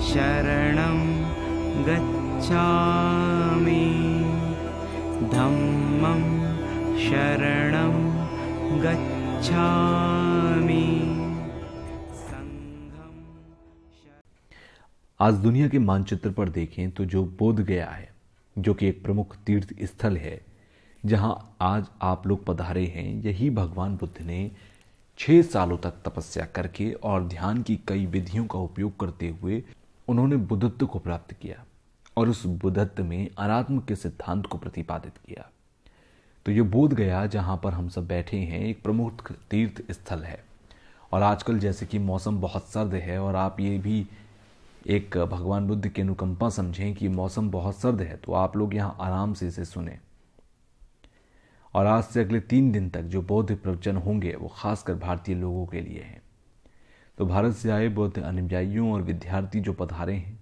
शरणं गच्छामि धम्मं शरणं गच्छामि संघं। आज दुनिया के मानचित्र पर देखें तो जो बोध गया है, जो कि एक प्रमुख तीर्थ स्थल है, जहां आज आप लोग पधारे हैं, यही भगवान बुद्ध ने 6 सालों तक तपस्या करके और ध्यान की कई विधियों का उपयोग करते हुए उन्होंने बुद्धत्व को प्राप्त किया और उस बुद्धत्व में अनात्म के सिद्धांत को प्रतिपादित किया। तो ये बोध गया जहाँ पर हम सब बैठे हैं एक प्रमुख तीर्थ स्थल है। और आजकल जैसे कि मौसम बहुत सर्द है और आप ये भी एक भगवान बुद्ध की अनुकंपा समझें कि मौसम बहुत सर्द है, तो आप लोग यहाँ आराम से इसे सुने। और आज से अगले 3 दिन तक जो बौद्ध प्रवचन होंगे वो खासकर भारतीय लोगों के लिए हैं। तो भारत से आए बौद्ध अनुयायियों और विद्यार्थी जो पधारे हैं,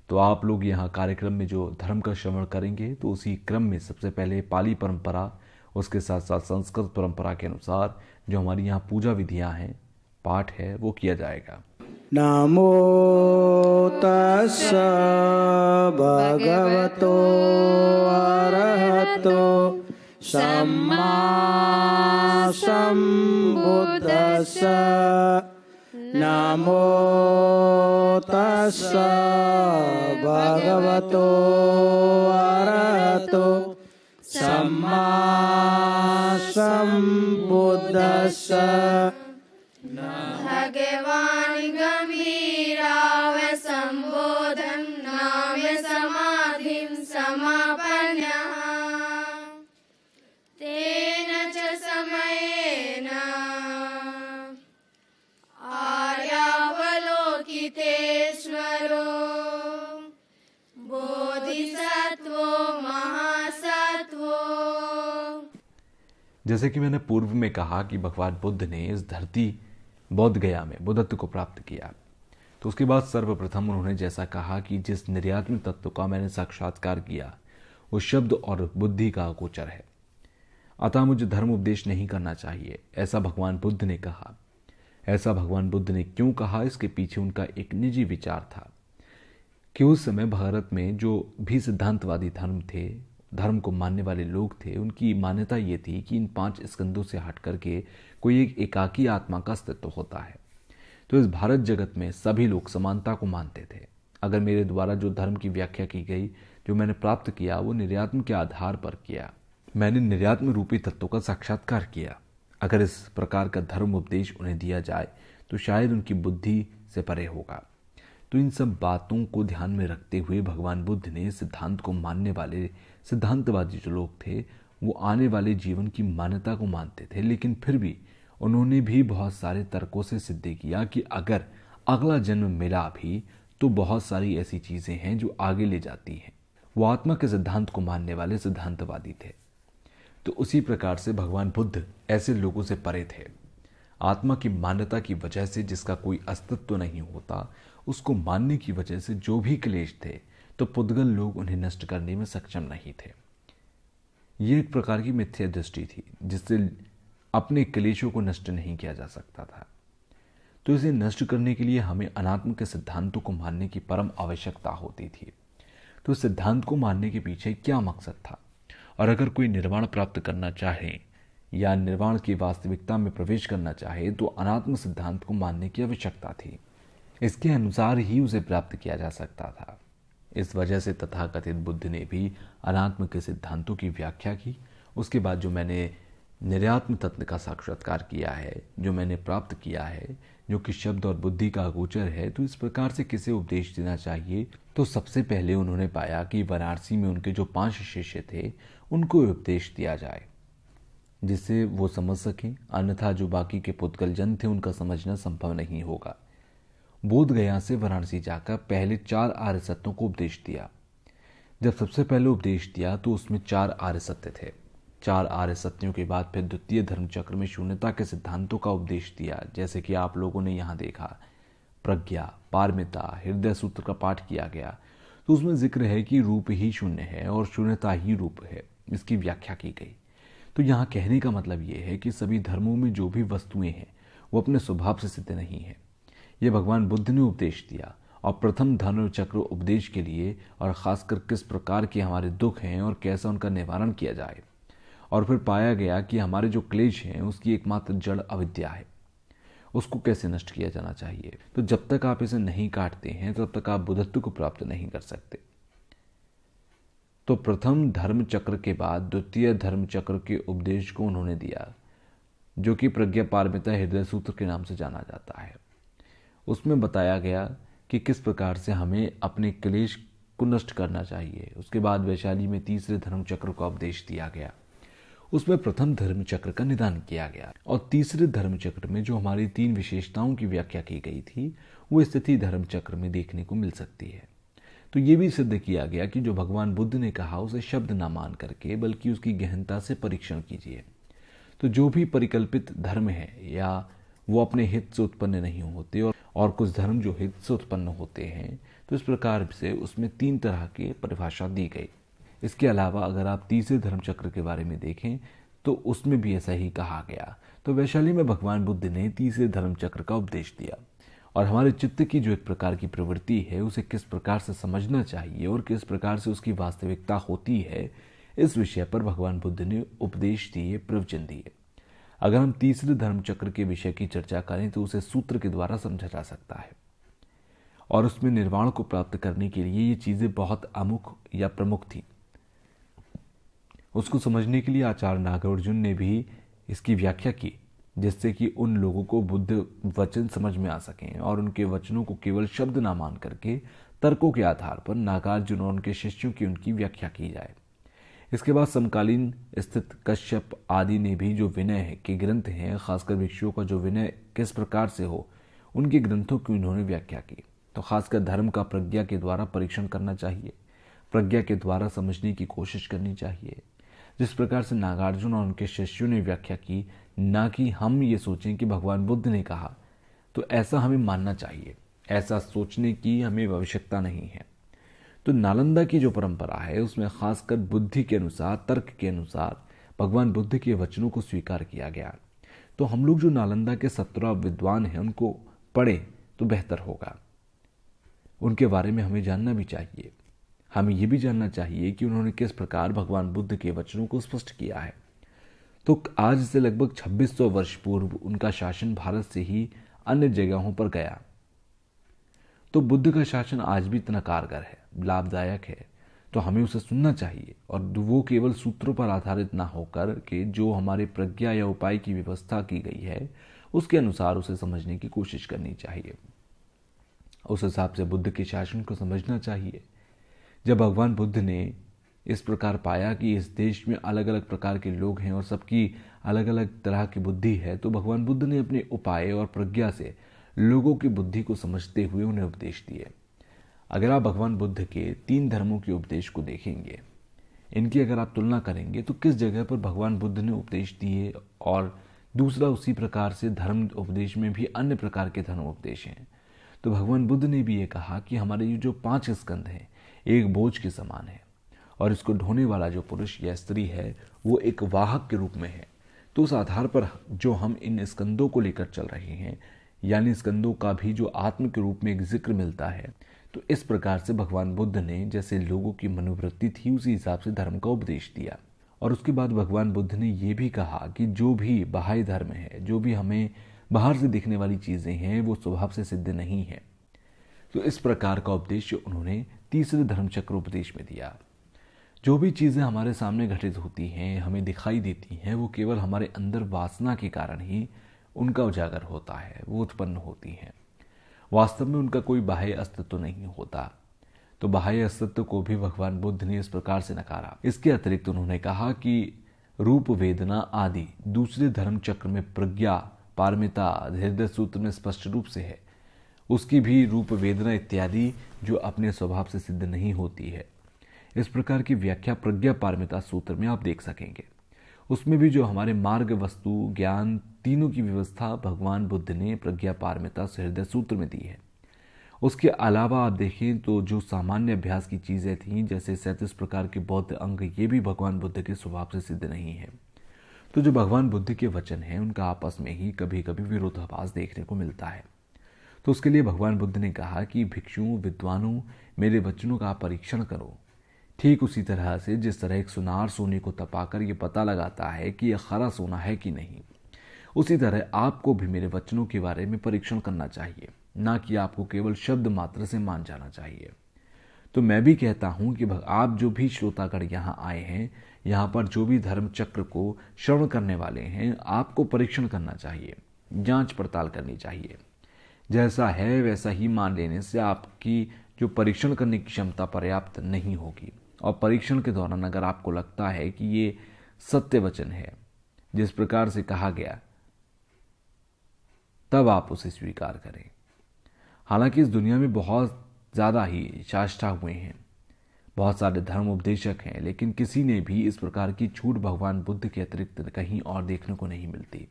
तो आप लोग यहाँ कार्यक्रम में जो धर्म का श्रवण करेंगे, तो उसी क्रम में सबसे पहले पाली परंपरा, उसके साथ साथ संस्कृत परंपरा के अनुसार जो हमारी यहाँ पूजा विधियाँ हैं, पाठ है, वो किया जाएगा। नमो तस्स भगवतो अरहतो सम्मा सम्बुद्दस्स नमो तस्स भगवतो अरहतो सम्मा सम्बुद्दस्स। भगवान् गम्भीराव सम्बोधं नाम्य समाधिं समापन्नः तेन च समयेन आर्यावलोकितेश्वरो बोधिसत्वो महासत्वो। जैसे कि मैंने पूर्व में कहा कि भगवान बुद्ध ने इस धरती बोध गया में बुद्धत्व को प्राप्त किया, तो उसके बाद सर्वप्रथम उन्होंने जैसा कहा कि जिस निर्यात्म तत्व का मैंने साक्षात्कार किया वो शब्द और बुद्धि का अगोचर है, अतः मुझे धर्म उपदेश नहीं करना चाहिए, ऐसा भगवान बुद्ध ने कहा। ऐसा भगवान बुद्ध ने क्यों कहा, इसके पीछे उनका एक निजी विचार था कि उस समय भारत में जो भी सिद्धांतवादी धर्म को मानने वाले लोग थे, उनकी मान्यता ये थी कि इन 5 स्कंदों से हट करके कोई एक एकाकी आत्मा का अस्तित्व होता है। तो इस भारत जगत में सभी लोग समानता को मानते थे। अगर मेरे द्वारा जो धर्म की व्याख्या की गई, जो मैंने प्राप्त किया, वो निर्यात्म के आधार पर किया। मैंने निर्यात्म रूपी तत्व का साक्षात्कार किया। अगर इस प्रकार का धर्म उपदेश उन्हें दिया जाए तो शायद उनकी बुद्धि से परे होगा। तो इन सब बातों को ध्यान में रखते हुए भगवान बुद्ध ने सिद्धांत को मानने वाले सिद्धांतवादी जो लोग थे, वो आने वाले जीवन की मान्यता को मानते थे, लेकिन फिर भी उन्होंने भी बहुत सारे तर्कों से सिद्ध किया कि अगर अगला जन्म मिला भी तो बहुत सारी ऐसी चीजें हैं जो आगे ले जाती हैं। वो आत्मा के सिद्धांत को मानने वाले सिद्धांतवादी थे। तो उसी प्रकार से भगवान बुद्ध ऐसे लोगों से परे थे। आत्मा की मान्यता की वजह से जिसका कोई अस्तित्व नहीं होता, उसको मानने की वजह से जो भी क्लेश थे, तो पुद्गल लोग उन्हें नष्ट करने में सक्षम नहीं थे। ये एक प्रकार की मिथ्या दृष्टि थी जिससे अपने क्लेशों को नष्ट नहीं किया जा सकता था। तो इसे नष्ट करने के लिए हमें अनात्म के सिद्धांतों को मानने की परम आवश्यकता होती थी। तो सिद्धांत को मानने के पीछे क्या मकसद था, और अगर कोई निर्वाण प्राप्त करना चाहे या निर्वाण की वास्तविकता में प्रवेश करना चाहे तो अनात्म सिद्धांत को मानने की आवश्यकता थी। इसके अनुसार ही उसे प्राप्त किया जा सकता था। इस वजह से तथाकथित बुद्ध ने भी अनात्म के सिद्धांतों की व्याख्या की। उसके बाद जो मैंने निर्यात्म तत्व का साक्षात्कार किया है, जो मैंने प्राप्त किया है, जो कि शब्द और बुद्धि का अगोचर है, तो इस प्रकार से किसे उपदेश देना चाहिए, तो सबसे पहले उन्होंने पाया कि वाराणसी में उनके जो 5 शिष्य थे उनको उपदेश दिया जाए जिससे वो समझ सकें, अन्यथा जो बाकी के पुद्गल जन थे उनका समझना संभव नहीं होगा। बोध गया से वाराणसी जाकर पहले 4 आर्य सत्यों को उपदेश दिया। जब सबसे पहले उपदेश दिया तो उसमें 4 आर्य सत्य थे। 4 आर्य सत्यों के बाद फिर द्वितीय धर्म चक्र में शून्यता के सिद्धांतों का उपदेश दिया, जैसे कि आप लोगों ने यहाँ देखा प्रज्ञा, पारमिता, हृदय सूत्र का पाठ किया गया। तो उसमें जिक्र है कि रूप ही शून्य है और शून्यता ही रूप है, इसकी व्याख्या की गई। तो यहाँ कहने का मतलब ये है कि सभी धर्मों में जो भी वस्तुएं हैं वो अपने स्वभाव से सिद्ध नहीं है। यह भगवान बुद्ध ने उपदेश दिया और प्रथम धर्म चक्र उपदेश के लिए और खासकर किस प्रकार के हमारे दुख हैं और कैसा उनका निवारण किया जाए। और फिर पाया गया कि हमारे जो क्लेश हैं उसकी एकमात्र जड़ अविद्या है, उसको कैसे नष्ट किया जाना चाहिए। तो जब तक आप इसे नहीं काटते हैं तब तक आप बुद्धत्व को प्राप्त नहीं कर सकते। तो प्रथम धर्म चक्र के बाद द्वितीय धर्म चक्र के उपदेश को उन्होंने दिया, जो कि प्रज्ञा पारमिता हृदय सूत्र के नाम से जाना जाता है। उसमें बताया गया कि किस प्रकार से हमें अपने क्लेश को नष्ट करना चाहिए। उसके बाद वैशाली में तीसरे धर्म चक्र का उपदेश दिया गया। उसमें प्रथम धर्म चक्र का निदान किया गया और तीसरे धर्म चक्र में जो हमारी 3 विशेषताओं की व्याख्या की गई थी वो स्थिति धर्म चक्र में देखने को मिल सकती है। तो ये भी सिद्ध किया गया कि जो भगवान बुद्ध ने कहा उसे शब्द ना मान करके बल्कि उसकी गहनता से परीक्षण कीजिए। तो जो भी परिकल्पित धर्म है या वो अपने हित से उत्पन्न नहीं होते और कुछ धर्म जो हित से उत्पन्न होते हैं, तो इस प्रकार से उसमें 3 तरह की परिभाषा दी गई। इसके अलावा अगर आप तीसरे धर्म चक्र के बारे में देखें तो उसमें भी ऐसा ही कहा गया। तो वैशाली में भगवान बुद्ध ने तीसरे धर्म चक्र का उपदेश दिया और हमारे चित्त की जो एक प्रकार की प्रवृत्ति है उसे किस प्रकार से समझना चाहिए और किस प्रकार से उसकी वास्तविकता होती है, इस विषय पर भगवान बुद्ध ने उपदेश दिए, प्रवचन दिए। अगर हम तीसरे धर्म चक्र के विषय की चर्चा करें तो उसे सूत्र के द्वारा समझा जा सकता है और उसमें निर्वाण को प्राप्त करने के लिए ये चीजें बहुत अमुख या प्रमुख थी। उसको समझने के लिए आचार्य नागार्जुन ने भी इसकी व्याख्या की, जिससे कि उन लोगों को बुद्ध वचन समझ में आ सकें और उनके वचनों को केवल शब्द ना मान करके तर्कों के आधार पर नागार्जुन और उनके शिष्यों की उनकी व्याख्या की जाए। इसके बाद समकालीन स्थित कश्यप आदि ने भी जो विनय के ग्रंथ हैं, खासकर भिक्षुओं का जो विनय किस प्रकार से हो, उनके ग्रंथों की उन्होंने व्याख्या की। तो खासकर धर्म का प्रज्ञा के द्वारा परीक्षण करना चाहिए, प्रज्ञा के द्वारा समझने की कोशिश करनी चाहिए। जिस प्रकार से नागार्जुन और उनके शिष्यों ने व्याख्या की, ना कि हम ये सोचें कि भगवान बुद्ध ने कहा तो ऐसा हमें मानना चाहिए, ऐसा सोचने की हमें आवश्यकता नहीं है। तो नालंदा की जो परंपरा है उसमें खासकर बुद्धि के अनुसार, तर्क के अनुसार भगवान बुद्ध के वचनों को स्वीकार किया गया। तो हम लोग जो नालंदा के 17 विद्वान हैं उनको पढ़े तो बेहतर होगा, उनके बारे में हमें जानना भी चाहिए। हमें यह भी जानना चाहिए कि उन्होंने किस प्रकार भगवान बुद्ध के वचनों को स्पष्ट किया है। तो आज से लगभग 2600 वर्ष पूर्व उनका शासन भारत से ही अन्य जगहों पर गया। तो बुद्ध का शासन आज भी इतना कारगर है, लाभदायक है, तो हमें उसे सुनना चाहिए और वो केवल सूत्रों पर आधारित ना होकर के जो हमारे प्रज्ञा या उपाय की व्यवस्था की गई है उसके अनुसार उसे समझने की कोशिश करनी चाहिए। उस हिसाब से बुद्ध के शासन को समझना चाहिए। जब भगवान बुद्ध ने इस प्रकार पाया कि इस देश में अलग अलग प्रकार के लोग हैं और सबकी अलग अलग तरह की बुद्धि है, तो भगवान बुद्ध ने अपने उपाय और प्रज्ञा से लोगों की बुद्धि को समझते हुए उन्हें उपदेश दिए। अगर आप भगवान बुद्ध के 3 धर्मों के उपदेश को देखेंगे, इनकी अगर आप तुलना करेंगे तो किस जगह पर भगवान बुद्ध ने उपदेश दिए और दूसरा उसी प्रकार से धर्म उपदेश में भी अन्य प्रकार के धर्म उपदेश हैं। तो भगवान बुद्ध ने भी ये कहा कि हमारे ये जो 5 स्कंध हैं एक बोझ के समान है और इसको ढोने वाला जो पुरुष या स्त्री है वो एक वाहक के रूप में है। तो उस आधार पर जो हम इन स्कंदों को लेकर चल रहे हैं, यानी स्कंदों का भी जो आत्म के रूप में एक जिक्र मिलता है, तो इस प्रकार से भगवान बुद्ध ने जैसे लोगों की मनोवृत्ति थी उसी हिसाब से धर्म का उपदेश दिया। और उसके बाद भगवान बुद्ध ने ये भी कहा कि जो भी बाह्य धर्म है, जो भी हमें बाहर से दिखने वाली चीजें हैं, वो स्वभाव से सिद्ध नहीं है। तो इस प्रकार का उपदेश उन्होंने तीसरे धर्म चक्र उपदेश में दिया। जो भी चीजें हमारे सामने घटित होती हैं, हमें दिखाई देती हैं, वो केवल हमारे अंदर वासना के कारण ही उनका उजागर होता है, वो उत्पन्न होती हैं। वास्तव में उनका कोई बाह्य अस्तित्व नहीं होता। तो बाह्य अस्तित्व को भी भगवान बुद्ध ने इस प्रकार से नकारा। इसके अतिरिक्त उन्होंने कहा कि रूप, वेदना आदि दूसरे धर्म चक्र में प्रज्ञा पारमिता हृदय सूत्र में स्पष्ट रूप से है, उसकी भी रूप, वेदना इत्यादि जो अपने स्वभाव से सिद्ध नहीं होती है। इस प्रकार की व्याख्या प्रज्ञा पारमिता सूत्र में आप देख सकेंगे। उसमें भी जो हमारे मार्ग, वस्तु, ज्ञान तीनों की व्यवस्था भगवान बुद्ध ने प्रज्ञा पारमिता हृदय सूत्र में दी है। उसके अलावा आप देखें तो जो सामान्य अभ्यास की चीजें थीं, जैसे 37 प्रकार के बौद्ध अंग, ये भी भगवान बुद्ध के स्वभाव से सिद्ध नहीं है। तो जो भगवान बुद्ध के वचन हैं उनका आपस में ही कभी कभी विरोधाभास देखने को मिलता है। तो उसके लिए भगवान बुद्ध ने कहा कि भिक्षुओं, विद्वानों, मेरे वचनों का परीक्षण करो। ठीक उसी तरह से जिस तरह एक सुनार सोने को तपाकर ये पता लगाता है कि यह खरा सोना है कि नहीं, उसी तरह आपको भी मेरे वचनों के बारे में परीक्षण करना चाहिए, ना कि आपको केवल शब्द मात्र से मान जाना चाहिए। तो मैं भी कहता हूं कि आप जो भी श्रोतागण यहाँ आए हैं, यहाँ पर जो भी धर्म चक्र को श्रवण करने वाले हैं, आपको परीक्षण करना चाहिए, जांच पड़ताल करनी चाहिए। जैसा है वैसा ही मान लेने से आपकी जो परीक्षण करने की क्षमता पर्याप्त नहीं होगी, और परीक्षण के दौरान अगर आपको लगता है कि ये सत्य वचन है जिस प्रकार से कहा गया, तब आप उसे स्वीकार करें। हालांकि इस दुनिया में बहुत ज़्यादा ही शास्त्रा हुए हैं, बहुत सारे धर्म उपदेशक हैं, लेकिन किसी ने भी इस प्रकार की छूट भगवान बुद्ध के अतिरिक्त कहीं और देखने को नहीं मिलती।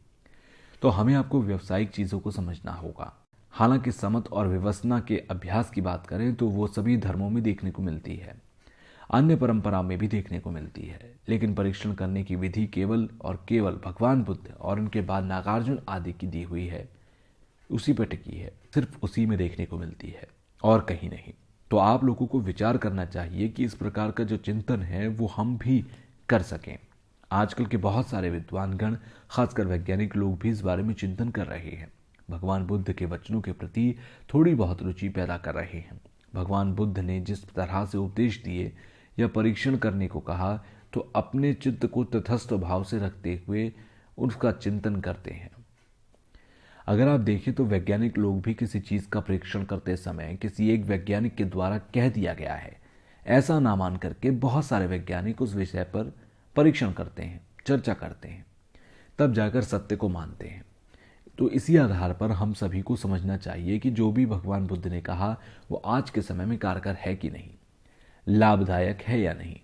तो हमें आपको व्यावसायिक चीज़ों को समझना होगा। हालांकि समत और विवसना के अभ्यास की बात करें तो वो सभी धर्मों में देखने को मिलती है, अन्य परंपराओं में भी देखने को मिलती है, लेकिन परीक्षण करने की विधि केवल और केवल भगवान बुद्ध और उनके बाद नागार्जुन आदि की दी हुई है, उसी पर टिकी है, सिर्फ उसी में देखने को मिलती है और कहीं नहीं। तो आप लोगों को विचार करना चाहिए कि इस प्रकार का जो चिंतन है वो हम भी कर सकें। आजकल के बहुत सारे विद्वानगण, खासकर वैज्ञानिक लोग भी इस बारे में चिंतन कर रहे हैं, भगवान बुद्ध के वचनों के प्रति थोड़ी बहुत रुचि पैदा कर रहे हैं। भगवान बुद्ध ने जिस तरह से उपदेश दिए या परीक्षण करने को कहा, तो अपने चित्त को तटस्थ भाव से रखते हुए उसका चिंतन करते हैं। अगर आप देखें तो वैज्ञानिक लोग भी किसी चीज का परीक्षण करते समय किसी एक वैज्ञानिक के द्वारा कह दिया गया है ऐसा ना मान करके बहुत सारे वैज्ञानिक उस विषय पर परीक्षण करते हैं, चर्चा करते हैं, तब जाकर सत्य को मानते हैं। तो इसी आधार पर हम सभी को समझना चाहिए कि जो भी भगवान बुद्ध ने कहा वो आज के समय में कारगर है कि नहीं, लाभदायक है या नहीं,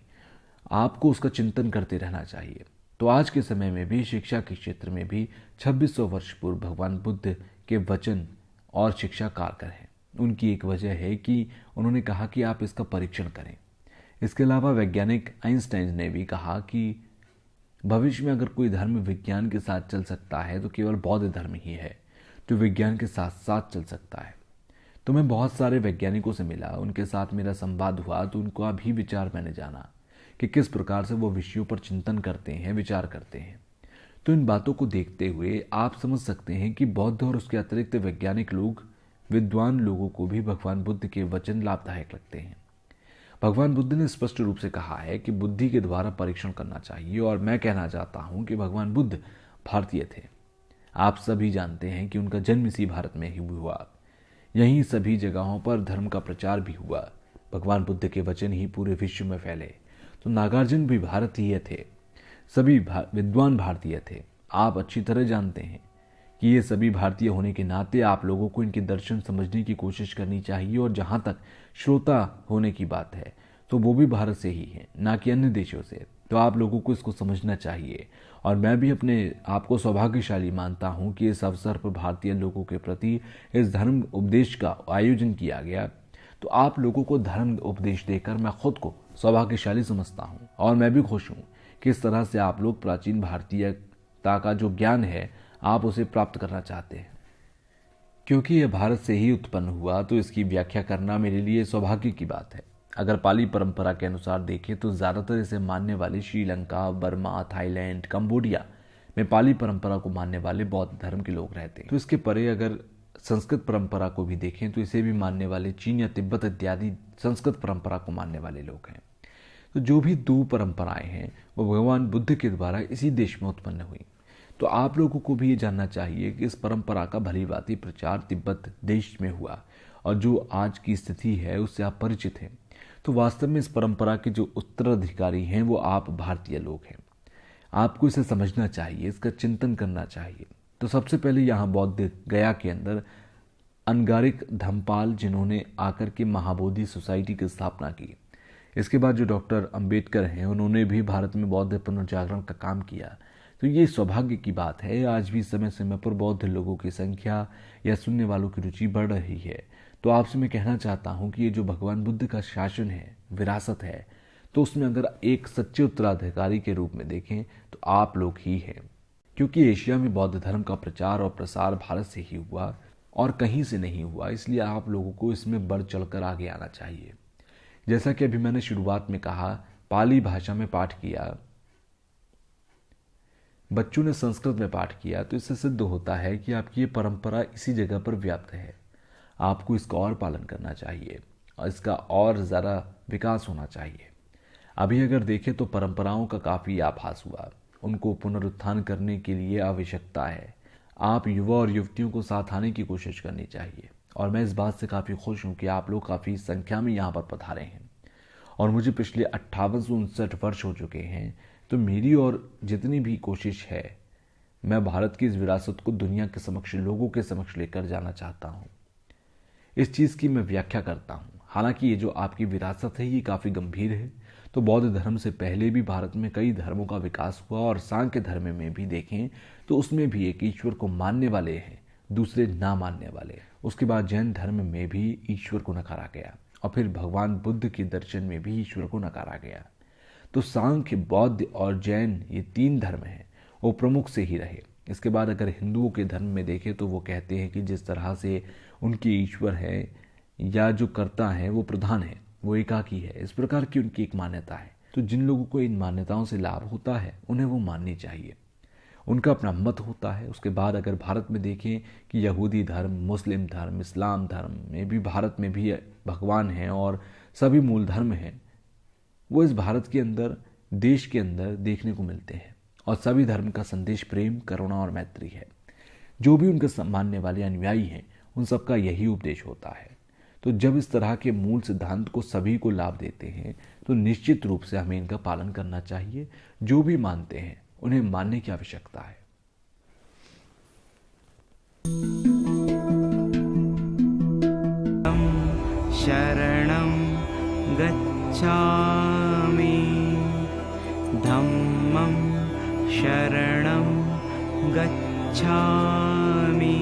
आपको उसका चिंतन करते रहना चाहिए। तो आज के समय में भी शिक्षा के क्षेत्र में भी 2600 वर्ष पूर्व भगवान बुद्ध के वचन और शिक्षा कारगर है। उनकी एक वजह है कि उन्होंने कहा कि आप इसका परीक्षण करें। इसके अलावा वैज्ञानिक आइंस्टाइन ने भी कहा कि भविष्य में अगर कोई धर्म विज्ञान के साथ चल सकता है तो केवल बौद्ध धर्म ही है जो विज्ञान के साथ साथ चल सकता है। तो मैं बहुत सारे वैज्ञानिकों से मिला, उनके साथ मेरा संवाद हुआ, तो उनका भी विचार मैंने जाना कि किस प्रकार से वो विषयों पर चिंतन करते हैं, विचार करते हैं। तो इन बातों को देखते हुए आप समझ सकते हैं कि बौद्ध और उसके अतिरिक्त वैज्ञानिक लोग, विद्वान लोगों को भी भगवान बुद्ध के वचन लाभदायक लगते हैं। भगवान बुद्ध ने स्पष्ट रूप से कहा है कि बुद्धि के द्वारा परीक्षण करना चाहिए, और मैं कहना चाहता हूं कि भगवान बुद्ध भारतीय थे। आप सभी जानते हैं कि उनका जन्म इसी भारत में ही हुआ, यहीं सभी जगहों पर धर्म का प्रचार भी हुआ, भगवान बुद्ध के वचन ही पूरे विश्व में फैले। तो नागार्जुन भी भारतीय थे, सभी विद्वान भारतीय थे। आप अच्छी तरह जानते हैं कि ये सभी भारतीय होने के नाते आप लोगों को इनके दर्शन समझने की कोशिश करनी चाहिए, और जहां तक श्रोता होने की बात है तो वो भी भारत से ही है, ना कि अन्य देशों से। तो आप लोगों को इसको समझना चाहिए, और मैं भी अपने आप को सौभाग्यशाली मानता हूं कि इस अवसर पर भारतीय लोगों के प्रति इस धर्म उपदेश का आयोजन किया गया। तो आप लोगों को धर्म उपदेश देकर मैं खुद को सौभाग्यशाली समझता हूं, और मैं भी खुश हूं कि इस तरह से आप लोग प्राचीन भारतीयता का जो ज्ञान है आप उसे प्राप्त करना चाहते हैं। क्योंकि यह भारत से ही उत्पन्न हुआ तो इसकी व्याख्या करना मेरे लिए सौभाग्य की बात है। अगर पाली परंपरा के अनुसार देखें तो ज़्यादातर इसे मानने वाले श्रीलंका, बर्मा, थाईलैंड, कंबोडिया में पाली परंपरा को मानने वाले बौद्ध धर्म के लोग रहते हैं। तो इसके परे अगर संस्कृत परंपरा को भी देखें तो इसे भी मानने वाले चीन या तिब्बत इत्यादि संस्कृत परंपरा को मानने वाले लोग हैं। तो जो भी दो परंपराएं हैं वो भगवान बुद्ध के द्वारा इसी देश में उत्पन्न हुई। तो आप लोगों को भी ये जानना चाहिए कि इस परंपरा का भलीभांति प्रचार तिब्बत देश में हुआ, और जो आज की स्थिति है उससे आप परिचित हैं। तो वास्तव में इस परंपरा के जो उत्तराधिकारी हैं वो आप भारतीय लोग हैं। आपको इसे समझना चाहिए, इसका चिंतन करना चाहिए। तो सबसे पहले यहाँ बौद्ध गया के अंदर अनगारिक धम्पाल, जिन्होंने आकर के महाबोधि सोसाइटी की स्थापना की। इसके बाद जो डॉक्टर अंबेडकर हैं उन्होंने भी भारत में बौद्ध पुनर्जागरण का काम किया। तो ये सौभाग्य की बात है, आज भी समय समय पर बौद्ध लोगों की संख्या या सुनने वालों की रुचि बढ़ रही है। तो आपसे मैं कहना चाहता हूँ कि ये जो भगवान बुद्ध का शासन है, विरासत है, तो उसमें अगर एक सच्चे उत्तराधिकारी के रूप में देखें तो आप लोग ही हैं। क्योंकि एशिया में बौद्ध धर्म का प्रचार और प्रसार भारत से ही हुआ, और कहीं से नहीं हुआ, इसलिए आप लोगों को इसमें बढ़ चढ़कर आगे आना चाहिए। जैसा कि अभी मैंने शुरुआत में कहा, पाली भाषा में पाठ किया, बच्चों ने संस्कृत में पाठ किया, तो इससे सिद्ध होता है कि आपकी ये परंपरा इसी जगह पर व्याप्त है। आपको इसका और पालन करना चाहिए और इसका और ज़्यादा विकास होना चाहिए। अभी अगर देखें तो परंपराओं का काफ़ी आभास हुआ, उनको पुनरुत्थान करने के लिए आवश्यकता है। आप युवा और युवतियों को साथ आने की कोशिश करनी चाहिए और मैं इस बात से काफ़ी खुश हूँ कि आप लोग काफ़ी संख्या में यहाँ पर पधारे हैं और मुझे पिछले 5859 वर्ष हो चुके हैं। तो मेरी और जितनी भी कोशिश है, मैं भारत की इस विरासत को दुनिया के समक्ष, लोगों के समक्ष लेकर जाना चाहता हूँ। इस चीज़ की मैं व्याख्या करता हूँ। हालांकि ये जो आपकी विरासत है ये काफ़ी गंभीर है। तो बौद्ध धर्म से पहले भी भारत में कई धर्मों का विकास हुआ और सांख्य धर्म में भी देखें तो उसमें भी एक ईश्वर को मानने वाले हैं, दूसरे ना मानने वाले। उसके बाद जैन धर्म में भी ईश्वर को नकारा गया और फिर भगवान बुद्ध के दर्शन में भी ईश्वर को नकारा गया। तो सांख्य, बौद्ध और जैन, ये 3 धर्म हैं, वो प्रमुख से ही रहे। इसके बाद अगर हिंदुओं के धर्म में देखें तो वो कहते हैं कि जिस तरह से उनके ईश्वर है या जो कर्ता है वो प्रधान है, वो एकाकी है, इस प्रकार की उनकी एक मान्यता है। तो जिन लोगों को इन मान्यताओं से लाभ होता है उन्हें वो माननी चाहिए, उनका अपना मत होता है। उसके बाद अगर भारत में देखें कि यहूदी धर्म, मुस्लिम धर्म, इस्लाम धर्म में भी, भारत में भी भगवान हैं और सभी मूल धर्म हैं, वो इस भारत के अंदर, देश के अंदर देखने को मिलते हैं और सभी धर्म का संदेश प्रेम, करुणा और मैत्री है। जो भी उनके मानने वाले अनुयायी हैं उन सबका यही उपदेश होता है। तो जब इस तरह के मूल सिद्धांत को सभी को लाभ देते हैं तो निश्चित रूप से हमें इनका पालन करना चाहिए। जो भी मानते हैं उन्हें मानने की आवश्यकता है। शरणं गच्छामि धम्मं शरणं गच्छामि